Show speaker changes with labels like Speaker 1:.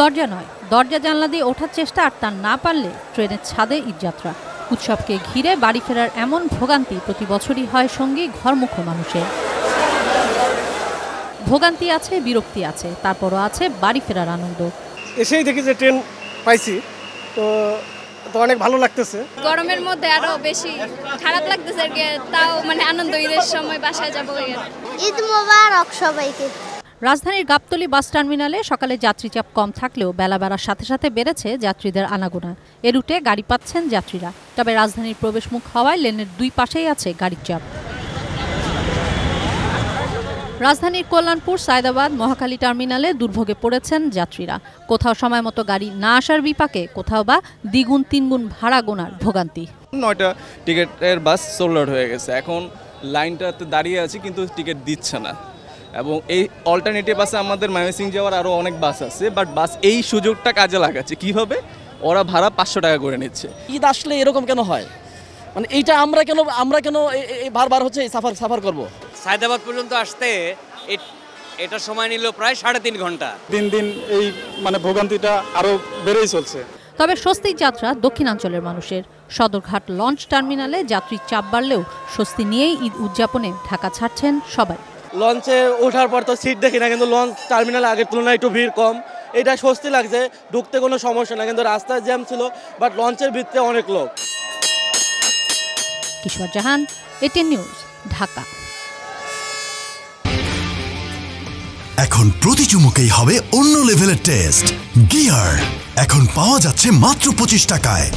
Speaker 1: দরজা নয়, দরজা জানলা দিয়ে ওঠার চেষ্টা আর তা না পারলে ট্রেনের ছাদে ঈদযাত্রা। উৎসবকে ঘিরে বাড়ি ফেরার এমন ভোগান্তি প্রতি বছরই হয় সঙ্গী ঘরমুখো মানুষের। ভোগান্তি আছে, বিরক্তি আছে, তারপরও আছে বাড়ি ফেরার আনন্দ।
Speaker 2: এসেই দেখি যে ট্রেন পাইছি, তো অনেক ভালো লাগতেছে।
Speaker 3: গরমের মধ্যে আরো বেশি খারাপ লাগতেছে, তাও মানে আনন্দ, ঈদের সময় বাসায় যাবো।
Speaker 4: ঈদ মোবারক সবাইকে।
Speaker 1: রাজধানীর গাবতলী বাস টার্মিনালে সকালে যাত্রী চাপ কম থাকলেও বেলা বাড়ার সাথে সাথে বেড়েছে যাত্রীদের আনাগোনা। এ রুটে গাড়ি পাচ্ছেন যাত্রীরা, তবে রাজধানীর প্রবেশমুখ হওয়ায় লেনের দুই পাশেই আছে গাড়ির চাপ। রাজধানীর কল্যাণপুর, সায়দাবাদ, মহাখালী টার্মিনালে দুর্ভোগে পড়েছেন যাত্রীরা। কোথাও সময় মতো গাড়ি না আসার বিপাকে, কোথাও বা দ্বিগুণ তিনগুণ ভাড়া গোনার ভোগান্তি।
Speaker 5: 9টা টিকিটের বাস সোল্ড আউট হয়ে গেছে, এখন লাইনটাতে দাঁড়িয়ে আছি কিন্তু টিকিট দিচ্ছে না। এবং এই অল্টারনেটিভ বাসে আমাদের ময়মনসিংহ যাওয়ার আরও অনেক বাস আছে, বাট বাস এই সুযোগটা কাজে লাগাচ্ছে। কীভাবে? ওরা ভাড়া 500 টাকা করে নিচ্ছে।
Speaker 6: ঈদ আসলে এরকম কেন হয়? মানে এইটা আমরা কেন বারবার হচ্ছে সাফার করব?
Speaker 7: সায়দাবাদ পর্যন্ত আসতে এটা সময় নিল প্রায় 3.5 ঘন্টা।
Speaker 8: দিন দিন এই মানে ভোগান্তিটা আরো বেড়েই চলছে।
Speaker 1: তবে স্বস্তির যাত্রা দক্ষিণাঞ্চলের মানুষের। সদরঘাট লঞ্চ টার্মিনালে যাত্রীর চাপ বাড়লেও স্বস্তি নিয়েই ঈদ উদযাপনে ঢাকা ছাড়ছেন সবাই।
Speaker 9: লঞ্চে ওঠার পর তো সিট দেখি না, কিন্তু লঞ্চ টার্মিনালে আগের তুলনায় একটু ভিড় কম, এটা স্বস্তি লাগছে। ঢুকতে কোনো সমস্যা না, কিন্তু রাস্তায় জ্যাম ছিল, বাট লঞ্চের ভিতরে অনেক লোক।
Speaker 1: কিশোর জাহান, এটিএন নিউজ, ঢাকা।
Speaker 10: এখন প্রতি চুমুকেই হবে অন্য লেভেলের টেস্ট। গিয়ার এখন পাওয়া যাচ্ছে মাত্র 25 টাকায়।